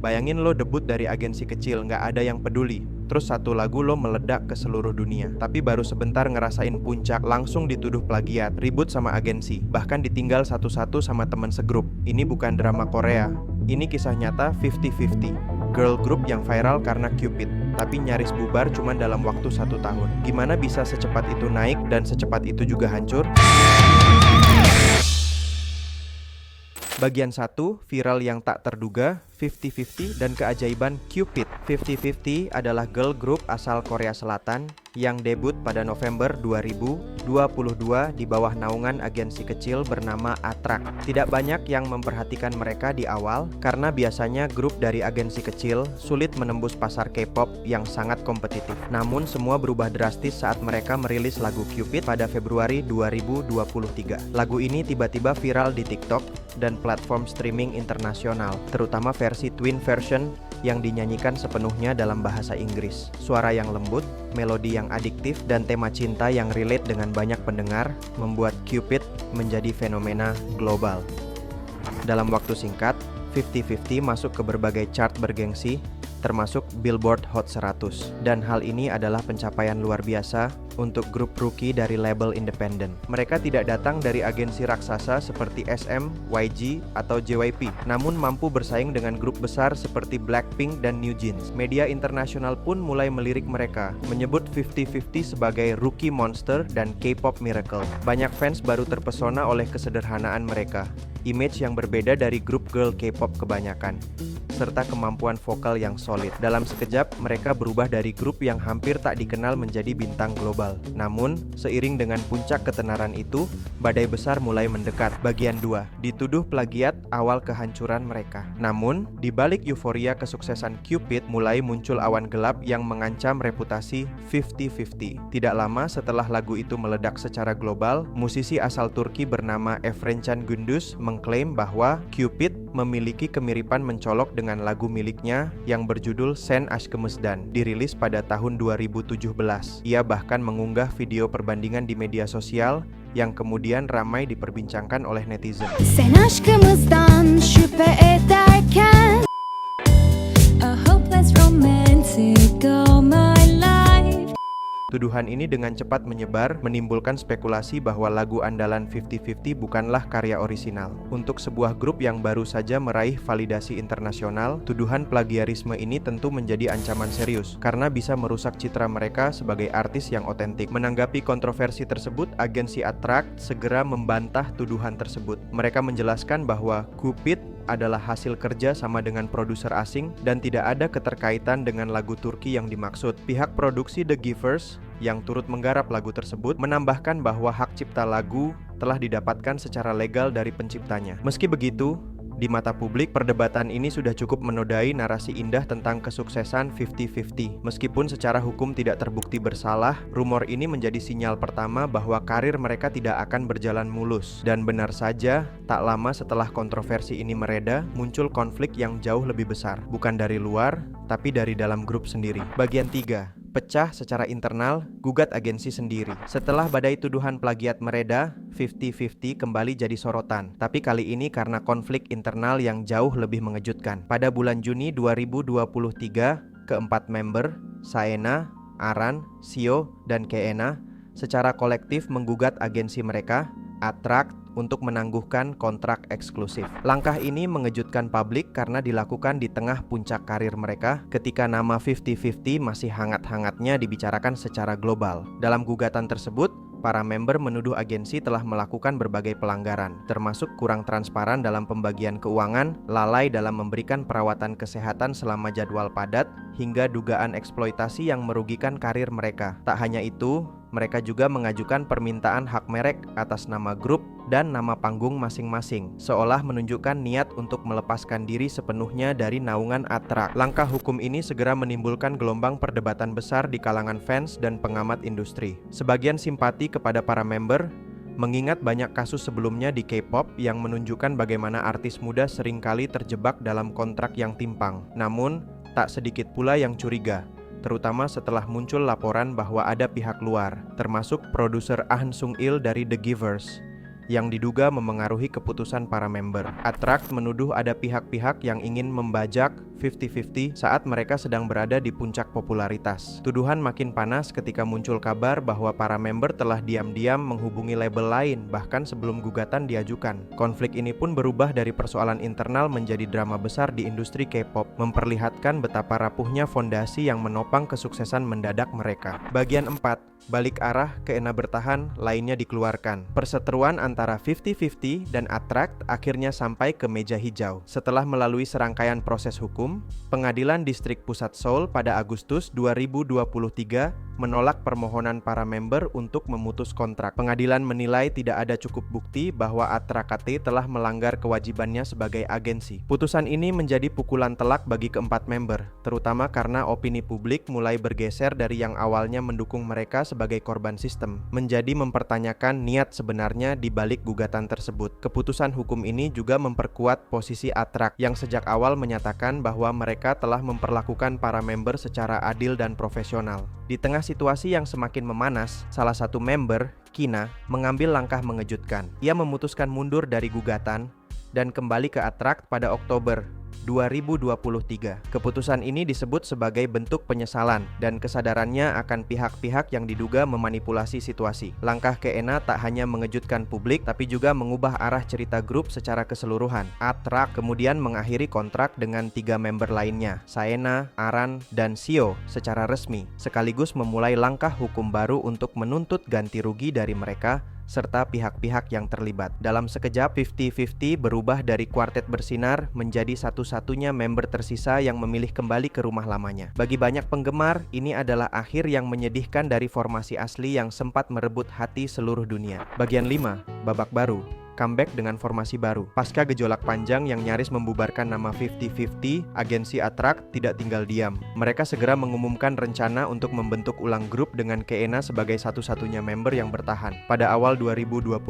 Bayangin lo debut dari agensi kecil, nggak ada yang peduli. Terus satu lagu lo meledak ke seluruh dunia. Tapi baru sebentar ngerasain puncak, langsung dituduh plagiat, ribut sama agensi, bahkan ditinggal satu-satu sama teman segrup. Ini bukan drama Korea. Ini kisah nyata 50-50. Girl group yang viral karena Cupid, tapi nyaris bubar cuma dalam waktu 1 tahun. Gimana bisa secepat itu naik dan secepat itu juga hancur? Bagian 1, viral yang tak terduga, 50-50 dan keajaiban Cupid. 50-50 adalah girl group asal Korea Selatan yang debut pada November 2022 di bawah naungan agensi kecil bernama Attract. Tidak banyak yang memperhatikan mereka di awal karena biasanya grup dari agensi kecil sulit menembus pasar K-pop yang sangat kompetitif. Namun semua berubah drastis saat mereka merilis lagu Cupid pada Februari 2023. Lagu ini tiba-tiba viral di TikTok dan platform streaming internasional, terutama versi twin version yang dinyanyikan sepenuhnya dalam bahasa Inggris. Suara yang lembut, melodi yang adiktif, dan tema cinta yang relate dengan banyak pendengar membuat Cupid menjadi fenomena global. Dalam waktu singkat, 50-50 masuk ke berbagai chart bergengsi, termasuk Billboard Hot 100. Dan hal ini adalah pencapaian luar biasa untuk grup rookie dari label independen. Mereka tidak datang dari agensi raksasa seperti SM, YG, atau JYP, namun mampu bersaing dengan grup besar seperti Blackpink dan New Jeans. Media internasional pun mulai melirik mereka, menyebut 50-50 sebagai rookie monster dan K-pop miracle. Banyak fans baru terpesona oleh kesederhanaan mereka, image yang berbeda dari grup girl K-pop kebanyakan, serta kemampuan vokal yang solid. Dalam sekejap, mereka berubah dari grup yang hampir tak dikenal menjadi bintang global. Namun, seiring dengan puncak ketenaran itu, badai besar mulai mendekat. Bagian 2, dituduh plagiat awal kehancuran mereka. Namun, di balik euforia kesuksesan Cupid, mulai muncul awan gelap yang mengancam reputasi 50-50. Tidak lama setelah lagu itu meledak secara global, musisi asal Turki bernama Efrencan Gündüz mengklaim bahwa Cupid memiliki kemiripan mencolok dengan lagu miliknya yang berjudul Sen Aşkımızdan, dirilis pada tahun 2017. Ia bahkan mengunggah video perbandingan di media sosial yang kemudian ramai diperbincangkan oleh netizen. Sen aşkımızdan şüphe ederken a hopeless romantic all my life. Tuduhan ini dengan cepat menyebar, menimbulkan spekulasi bahwa lagu andalan 50-50 bukanlah karya orisinal. Untuk sebuah grup yang baru saja meraih validasi internasional, tuduhan plagiarisme ini tentu menjadi ancaman serius, karena bisa merusak citra mereka sebagai artis yang otentik. Menanggapi kontroversi tersebut, agensi Attract segera membantah tuduhan tersebut. Mereka menjelaskan bahwa Cupid adalah hasil kerja sama dengan produser asing dan tidak ada keterkaitan dengan lagu Turki yang dimaksud. Pihak produksi The Givers yang turut menggarap lagu tersebut menambahkan bahwa hak cipta lagu telah didapatkan secara legal dari penciptanya. Meski begitu, di mata publik, perdebatan ini sudah cukup menodai narasi indah tentang kesuksesan 50-50. Meskipun secara hukum tidak terbukti bersalah, rumor ini menjadi sinyal pertama bahwa karir mereka tidak akan berjalan mulus. Dan benar saja, tak lama setelah kontroversi ini mereda, muncul konflik yang jauh lebih besar. Bukan dari luar, tapi dari dalam grup sendiri. Bagian 3. Pecah secara internal, gugat agensi sendiri. Setelah badai tuduhan plagiat mereda, 50-50 kembali jadi sorotan. Tapi kali ini karena konflik internal yang jauh lebih mengejutkan. Pada bulan Juni 2023, keempat member, Saena, Aran, Sio, dan Keena, secara kolektif menggugat agensi mereka, Attract, untuk menangguhkan kontrak eksklusif. Langkah ini mengejutkan publik karena dilakukan di tengah puncak karir mereka ketika nama 50-50 masih hangat-hangatnya dibicarakan secara global. Dalam gugatan tersebut, para member menuduh agensi telah melakukan berbagai pelanggaran, termasuk kurang transparan dalam pembagian keuangan, lalai dalam memberikan perawatan kesehatan selama jadwal padat, hingga dugaan eksploitasi yang merugikan karir mereka. Tak hanya itu, mereka juga mengajukan permintaan hak merek atas nama grup dan nama panggung masing-masing, seolah menunjukkan niat untuk melepaskan diri sepenuhnya dari naungan Attract. Langkah hukum ini segera menimbulkan gelombang perdebatan besar di kalangan fans dan pengamat industri. Sebagian simpati kepada para member, mengingat banyak kasus sebelumnya di K-pop yang menunjukkan bagaimana artis muda seringkali terjebak dalam kontrak yang timpang. Namun, tak sedikit pula yang curiga, terutama setelah muncul laporan bahwa ada pihak luar, termasuk produser Ahn Sung-il dari The Givers, yang diduga memengaruhi keputusan para member. Attract menuduh ada pihak-pihak yang ingin membajak 50-50 saat mereka sedang berada di puncak popularitas. Tuduhan makin panas ketika muncul kabar bahwa para member telah diam-diam menghubungi label lain bahkan sebelum gugatan diajukan. Konflik ini pun berubah dari persoalan internal menjadi drama besar di industri K-pop, memperlihatkan betapa rapuhnya fondasi yang menopang kesuksesan mendadak mereka. Bagian 4. Balik arah, Keena bertahan, lainnya dikeluarkan. Perseteruan antara 50-50 dan Attract akhirnya sampai ke meja hijau. Setelah melalui serangkaian proses hukum, Pengadilan Distrik Pusat Seoul pada Agustus 2023 menolak permohonan para member untuk memutus kontrak. Pengadilan menilai tidak ada cukup bukti bahwa Attract KT telah melanggar kewajibannya sebagai agensi. Putusan ini menjadi pukulan telak bagi keempat member, terutama karena opini publik mulai bergeser dari yang awalnya mendukung mereka sebagai korban sistem, menjadi mempertanyakan niat sebenarnya di balik gugatan tersebut. Keputusan hukum ini juga memperkuat posisi Attract yang sejak awal menyatakan bahwa mereka telah memperlakukan para member secara adil dan profesional. Di tengah situasi yang semakin memanas, salah satu member, Kina, mengambil langkah mengejutkan. Ia memutuskan mundur dari gugatan dan kembali ke Attract pada Oktober 2023. Keputusan ini disebut sebagai bentuk penyesalan dan kesadarannya akan pihak-pihak yang diduga memanipulasi situasi. Langkah Keena tak hanya mengejutkan publik tapi juga mengubah arah cerita grup secara keseluruhan. Attract kemudian mengakhiri kontrak dengan 3 member lainnya, Saena, Aran, dan Seo secara resmi, sekaligus memulai langkah hukum baru untuk menuntut ganti rugi dari mereka serta pihak-pihak yang terlibat. Dalam sekejap, 50-50 berubah dari kuartet bersinar menjadi satu-satunya member tersisa yang memilih kembali ke rumah lamanya. Bagi banyak penggemar, ini adalah akhir yang menyedihkan dari formasi asli yang sempat merebut hati seluruh dunia. Bagian 5, babak baru. Comeback dengan formasi baru. Pasca gejolak panjang yang nyaris membubarkan nama 50-50, agensi Attract tidak tinggal diam. Mereka segera mengumumkan rencana untuk membentuk ulang grup dengan Keena sebagai satu-satunya member yang bertahan. Pada awal 2024,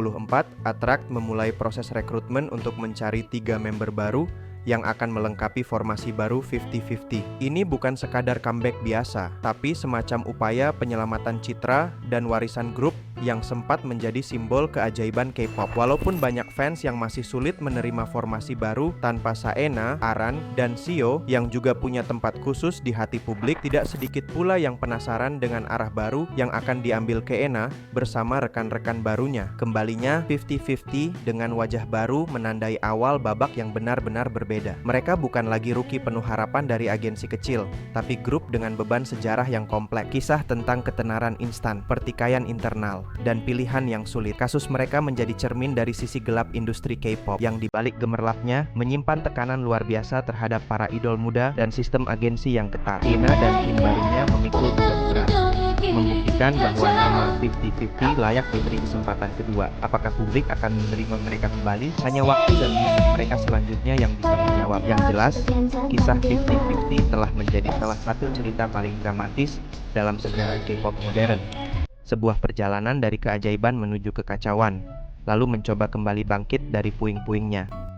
Attract memulai proses rekrutmen untuk mencari 3 member baru yang akan melengkapi formasi baru 50-50. Ini bukan sekadar comeback biasa, tapi semacam upaya penyelamatan citra dan warisan grup yang sempat menjadi simbol keajaiban K-pop. Walaupun banyak fans yang masih sulit menerima formasi baru tanpa Saena, Aran, dan Seo yang juga punya tempat khusus di hati publik, tidak sedikit pula yang penasaran dengan arah baru yang akan diambil Keena bersama rekan-rekan barunya. Kembalinya 50-50 dengan wajah baru menandai awal babak yang benar-benar berbeda. Mereka bukan lagi rookie penuh harapan dari agensi kecil, tapi grup dengan beban sejarah yang kompleks. Kisah tentang ketenaran instan, pertikaian internal, dan pilihan yang sulit. Kasus mereka menjadi cermin dari sisi gelap industri K-pop yang dibalik gemerlapnya menyimpan tekanan luar biasa terhadap para idol muda dan sistem agensi yang ketat. Ina dan tim barunya memikul beban berat, membuktikan bahwa nama 50-50 layak diberi kesempatan kedua. Apakah publik akan menerima mereka kembali? Hanya waktu dan mereka selanjutnya yang bisa menjawab. Yang jelas, kisah 50-50 telah menjadi salah satu cerita paling dramatis dalam sejarah K-pop modern. Sebuah perjalanan dari keajaiban menuju kekacauan, lalu mencoba kembali bangkit dari puing-puingnya.